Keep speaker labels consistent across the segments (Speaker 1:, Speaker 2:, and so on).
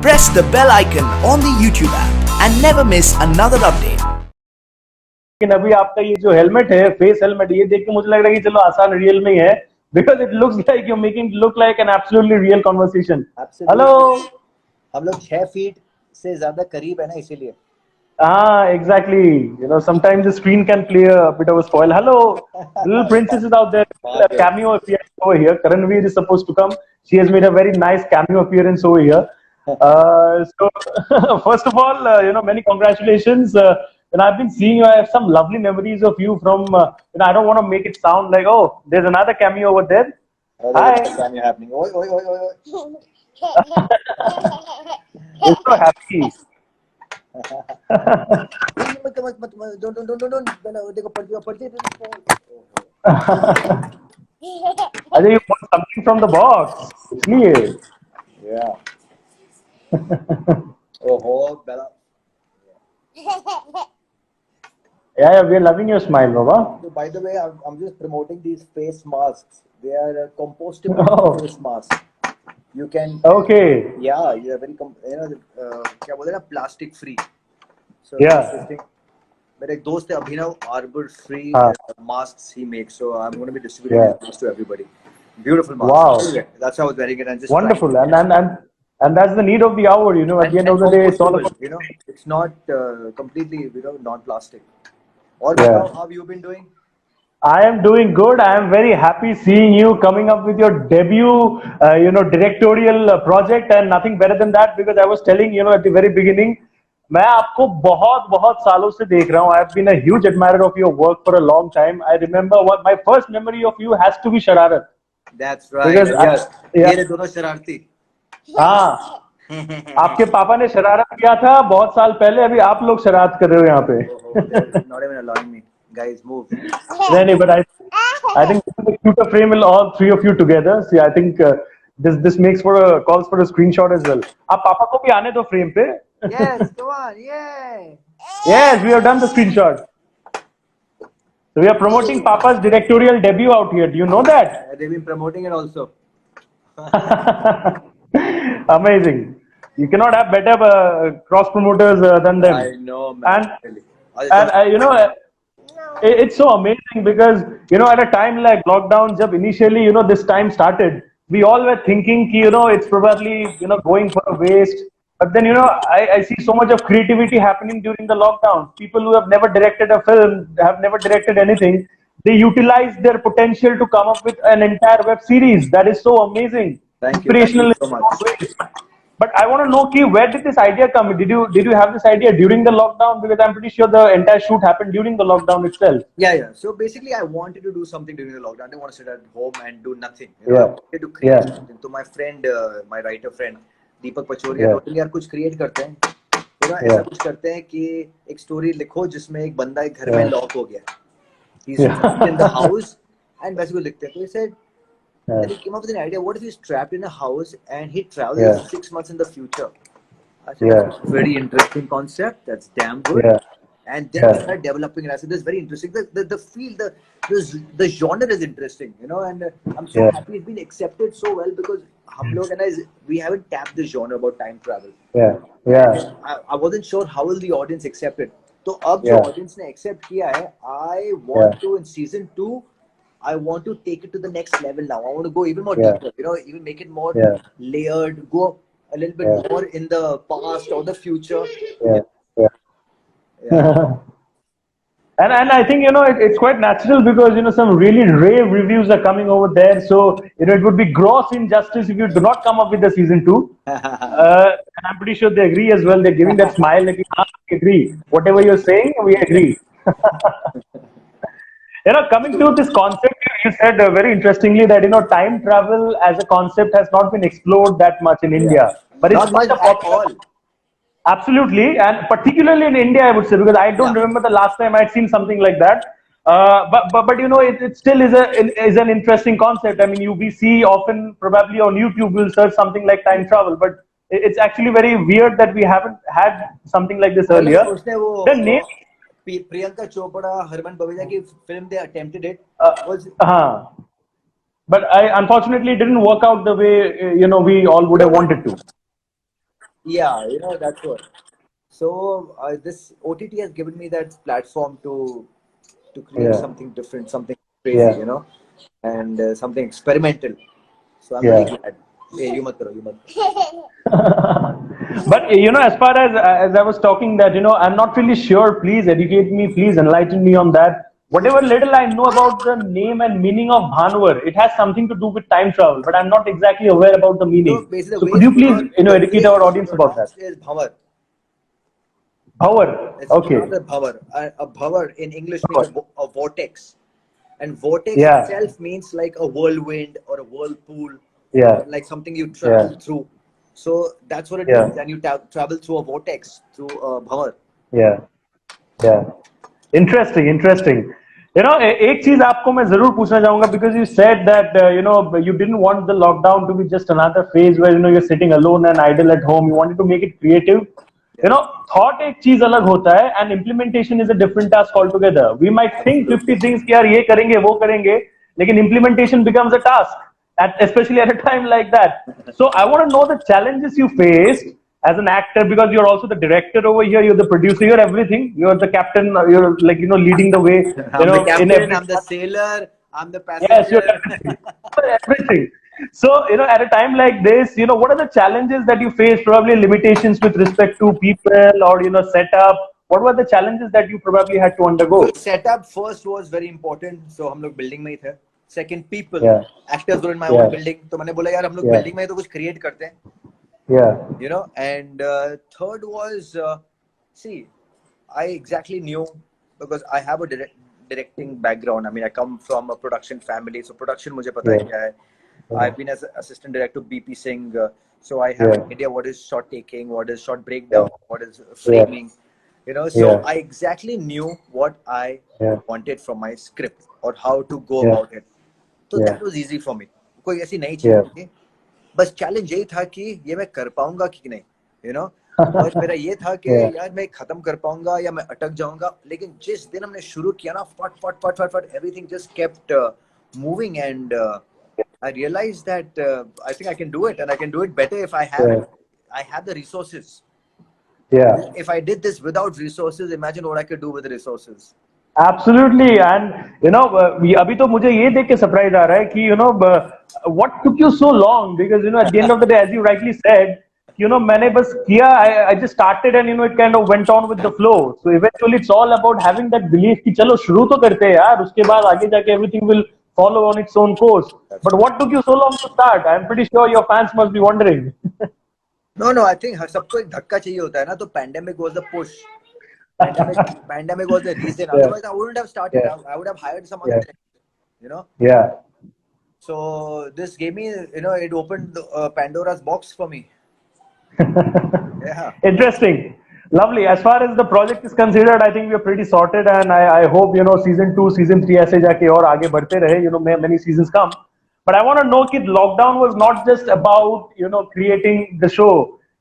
Speaker 1: press the bell icon on the YouTube app and never miss another update.
Speaker 2: लेकिन अभी आपका ये जो हेलमेट है, फेस हेलमेट, ये देख के मुझे लग रहा है कि चलो आसान रियल में ही है, because it looks like you making look like an absolutely real conversation. Hello.
Speaker 3: हम लोग 6 फीट से ज्यादा करीब है ना, इसीलिए.
Speaker 2: हाँ, exactly. You know, sometimes the screen can play a bit of a spoil. Hello, little princess is out there. A cameo appearance over here. Karanveer is supposed to come. She has made a very nice cameo appearance over here. So, first of all, many congratulations. And I've been seeing you. I have some lovely memories of you from. I don't want to make it sound like, oh, there's another cameo over there. Hi.
Speaker 3: Cameo happening. Oi, oi, oi, oi.
Speaker 2: I'm so happy.
Speaker 3: मत don't देखो पढ़ती
Speaker 2: अरे, you want something from the box, इसलिए.
Speaker 3: Yeah. Oh, Bella.
Speaker 2: Yeah, we are loving your smile, Baba.
Speaker 3: So, by the way, I'm just promoting these face masks. They are compostable
Speaker 2: Oh.
Speaker 3: face masks. You can.
Speaker 2: Okay.
Speaker 3: Yeah, you are very क्या बोलते हैं ना, plastic free. So
Speaker 2: Yeah.
Speaker 3: मेरा एक दोस्त है अभिनव, arbor free
Speaker 2: हाँ.
Speaker 3: masks he makes. So I'm going to be distributing these to everybody. Beautiful mask.
Speaker 2: Wow.
Speaker 3: That's how I was wearing it and just
Speaker 2: Wonderful.
Speaker 3: trying.
Speaker 2: And that's the need of the hour, at the end of the day, it's all about.
Speaker 3: It's not completely, non-plastic. Or
Speaker 2: Yeah.
Speaker 3: how have you been doing?
Speaker 2: I am doing good. I am very happy seeing you coming up with your debut, directorial project, and nothing better than that, because I was telling, at the very beginning, मैं आपको बहुत बहुत सालों से देख रहा हूँ. I have been a huge admirer of your work for a long time. I remember my first memory of you has to be Shararat.
Speaker 3: That's right.
Speaker 2: Because
Speaker 3: Yes.
Speaker 2: yeah.
Speaker 3: ये दोनों शरारती.
Speaker 2: हाँ, आपके पापा ने शरारत किया था बहुत साल पहले. अभी आप लोग शरारत कर रहे हो यहाँ पे.
Speaker 3: Not even allowing me. Guys, move.
Speaker 2: नहीं, but I think this is a cuter frame with all three of you together. See, I think this makes for a calls for a screenshot as well. आप पापा को भी आने दो frame पे.
Speaker 3: Yes, come on, yay!
Speaker 2: Yes, we have done the screenshot. So we are promoting Papa's directorial debut out here. Do you know that?
Speaker 3: They've been promoting it also.
Speaker 2: Amazing. You cannot have better cross promoters than them.
Speaker 3: I know, man.
Speaker 2: And
Speaker 3: Really.
Speaker 2: it's so amazing because at a time like lockdown, jab initially this time started, we all were thinking ki, it's probably going for a waste. But then I see so much of creativity happening during the lockdown. People who have never directed a film, have never directed anything, they utilize their potential to come up with an entire web series. That is so amazing.
Speaker 3: Thank you.
Speaker 2: Inspirational
Speaker 3: Thank you so much.
Speaker 2: But I want to know, Ki, where did this idea come? Did you have this idea during the lockdown? Because I'm pretty sure the entire shoot happened during the lockdown itself.
Speaker 3: Yeah. So basically, I wanted to do something during the lockdown. I didn't want to sit at home and do nothing.
Speaker 2: Yeah.
Speaker 3: I wanted to create
Speaker 2: Yeah.
Speaker 3: something. So my friend, my writer friend, Deepak Pachoria, told me, यार कुछ create करते हैं. ऐसा कुछ करते हैं कि एक story लिखो जिसमें एक बंदा एक घर में lock हो गया. He's in the house and वैसे को लिखते हैं. So he said. Then he came up with an idea. What if he's trapped in a house and he travels 6 months in the future? I said, that's a very interesting concept. That's damn good.
Speaker 2: Yeah.
Speaker 3: And then we started developing it. I said, this is very interesting. The field, the genre is interesting, and I'm so happy it's been accepted so well because we haven't tapped the genre about time travel.
Speaker 2: Yeah.
Speaker 3: I wasn't sure how will the audience accept it. So अब जो audience ने accept किया है, I want to in season 2. I want to take it to the next level now. I want to go even more deeper, even make it more layered, go a little bit more in the past or the future.
Speaker 2: Yeah. And I think, it's quite natural because, some really rave reviews are coming over there. So, it would be gross injustice if you do not come up with the season 2. And I'm pretty sure they agree as well. They're giving that smile like, we agree. Whatever you're saying, we agree. Coming to this concept, you said very interestingly that time travel as a concept has not been explored that much in India, but
Speaker 3: not
Speaker 2: it's
Speaker 3: much at all.
Speaker 2: Absolutely, and particularly in India, I would say, because I don't remember the last time I'd seen something like that. But it still is an interesting concept. I mean, we see often probably on YouTube we'll search something like time travel, but it's actually very weird that we haven't had something like this earlier. The name.
Speaker 3: Priyanka Chopra, Harman Baweja की film they attempted it.
Speaker 2: But unfortunately it didn't work out the way we all would have wanted to.
Speaker 3: Yeah, you know, that's what. So this OTT has given me that platform to create
Speaker 2: Yeah,
Speaker 3: something different, something crazy,
Speaker 2: yeah,
Speaker 3: you know, and something experimental. So I'm really
Speaker 2: yeah.
Speaker 3: glad. Hey, you mat karo, you mat karo.
Speaker 2: But as far as I was talking that I'm not really sure. Please educate me. Please enlighten me on that. Whatever little I know about the name and meaning of Bhanwar, it has something to do with time travel, but I'm not exactly aware about the
Speaker 3: So
Speaker 2: meaning.
Speaker 3: basically,
Speaker 2: So could you please educate our audience about that?
Speaker 3: pronounced is bhavar.
Speaker 2: Bhavar.
Speaker 3: It's pronounced
Speaker 2: Okay.
Speaker 3: as bhavar. A bhavar in English means
Speaker 2: Bhavar.
Speaker 3: a vortex, and vortex
Speaker 2: Yeah.
Speaker 3: itself means like a whirlwind or a whirlpool,
Speaker 2: Yeah.
Speaker 3: or like something you
Speaker 2: Yeah.
Speaker 3: travel through. So that's what it means,
Speaker 2: Yeah.
Speaker 3: and you travel through a vortex, through a bhavar.
Speaker 2: Yeah. Yeah. Interesting interesting एक चीज आपको मैं जरूर पूछना चाहूंगा because you said that you didn't want the lockdown to be just another phase where you're sitting alone and idle at home. You wanted to make it creative.
Speaker 3: Yeah.
Speaker 2: Thought एक चीज अलग होता है and implementation is a different task altogether. We might think 50
Speaker 3: Absolutely.
Speaker 2: things कि यार ये करेंगे वो करेंगे लेकिन implementation becomes a task especially at a time like that. So I want to know the challenges you faced as an actor because you're also the director over here, you're the producer, you're everything, you're the captain, you're like leading the way,
Speaker 3: I'm the
Speaker 2: in
Speaker 3: captain,
Speaker 2: every
Speaker 3: I'm the sailor, I'm the
Speaker 2: yes, you're
Speaker 3: passenger.
Speaker 2: everything. You're everything. So at a time like this, what are the challenges that you face? Probably limitations with respect to people or setup. What were the challenges that you probably had to
Speaker 3: So
Speaker 2: undergo?
Speaker 3: setup first was very important. So हम लोग building में ही थे. Second, people.
Speaker 2: Yeah,
Speaker 3: Actors were in my own
Speaker 2: yeah,
Speaker 3: building. तो मैंने बोला यार हम लोग
Speaker 2: yeah,
Speaker 3: building में ही तो कुछ create करते हैं.
Speaker 2: yeah,
Speaker 3: You know, and third was, see, I exactly knew because I have a directing background. I mean, I come from a production family, so production मुझे पता है
Speaker 2: yeah,
Speaker 3: क्या है.
Speaker 2: yeah,
Speaker 3: I've been as assistant director BP Singh, so I have
Speaker 2: yeah,
Speaker 3: an idea what is shot taking, what is shot
Speaker 2: yeah,
Speaker 3: breakdown, what is
Speaker 2: yeah,
Speaker 3: framing. You know, so
Speaker 2: yeah,
Speaker 3: I exactly knew what I
Speaker 2: yeah,
Speaker 3: wanted from my script or how to go
Speaker 2: yeah,
Speaker 3: about it. So
Speaker 2: yeah,
Speaker 3: that was easy for me. कोई ऐसी नई चीज
Speaker 2: yeah.
Speaker 3: नहीं थी. बस challenge यही था कि ये मैं कर पाऊंगा कि नहीं, यू नो. और मेरा ये था कि
Speaker 2: Yeah,
Speaker 3: यार मैं खत्म कर पाऊंगा या मैं अटक जाऊंगा. लेकिन जिस दिन हमने शुरू किया ना, फट फट फट फट फट everything just kept moving and I realized that I think I can do it, and I can do it better if
Speaker 2: yeah,
Speaker 3: I have the resources.
Speaker 2: yeah.
Speaker 3: If I did this without resources, imagine what I could do with the resources.
Speaker 2: Absolutely, and अभी तो मुझे ये देख के surprise आ रहा है कि what took you so long? Because at the end of the day, as you rightly said, मैंने बस किया, I just started and it kind of went on with the flow. So eventually, it's all about having that belief कि चलो शुरू तो करते हैं यार, उसके बाद आगे जाके everything will follow on its own course.
Speaker 3: That's
Speaker 2: But
Speaker 3: right.
Speaker 2: what took you so long to start? I'm pretty sure your fans must be wondering.
Speaker 3: No, no, I think सबको एक धक्का चाहिए होता है ना. तो pandemic was the push. Pandemic was the reason.
Speaker 2: Yeah,
Speaker 3: Otherwise, I wouldn't have started.
Speaker 2: yeah,
Speaker 3: I would have hired some other
Speaker 2: yeah,
Speaker 3: director, you know.
Speaker 2: yeah.
Speaker 3: So this gave me, it opened Pandora's box for me. Yeah.
Speaker 2: Interesting. Lovely. As far as the project is considered, I think we are pretty sorted, and I hope season 2, season 3 ऐसे जाके और आगे बढ़ते रहे. Many seasons come. But I want to know that lockdown was not just about creating the show.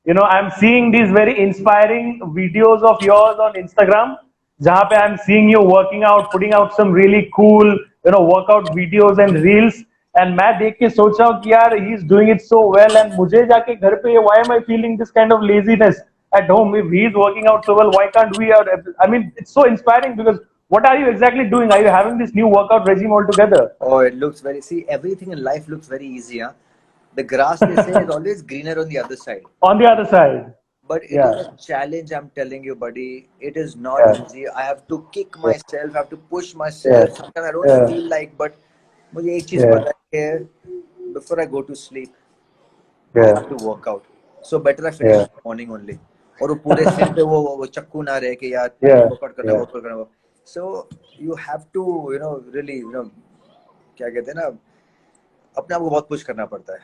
Speaker 2: I'm seeing these very inspiring videos of yours on Instagram, जहाँ पे I'm seeing you working out, putting out some really cool workout videos and reels. And मैं देख के सोच रहा हूँ कि यार he is doing it so well, and मुझे जाके घर पे why am I feeling this kind of laziness at home? If he is working out so well, why can't we? I mean, it's so inspiring because what are you exactly doing? Are you having this new workout regime altogether?
Speaker 3: Oh, it looks very. See, everything in life looks very easy, huh? The grass, they say, is always greener on the other side.
Speaker 2: On the other side,
Speaker 3: But it is
Speaker 2: yeah,
Speaker 3: a challenge, I'm telling you, buddy. It is not
Speaker 2: yeah,
Speaker 3: easy. I have to kick
Speaker 2: yeah,
Speaker 3: myself, I have to push
Speaker 2: yeah,
Speaker 3: myself. Sometimes I don't
Speaker 2: yeah,
Speaker 3: feel like, but मुझे एक चीज
Speaker 2: yeah,
Speaker 3: पता है कि before I go to sleep, I
Speaker 2: yeah,
Speaker 3: have to work out. So better I finish
Speaker 2: yeah,
Speaker 3: in the morning only. और वो पूरे सिर पे वो चक्कू ना रहे कि यार
Speaker 2: yeah,
Speaker 3: वर्कआउट करना
Speaker 2: yeah,
Speaker 3: वर्कआउट करना. So you have to, really, क्या कहते हैं ना, अपने आप को बहुत पुश करना पड़ता है.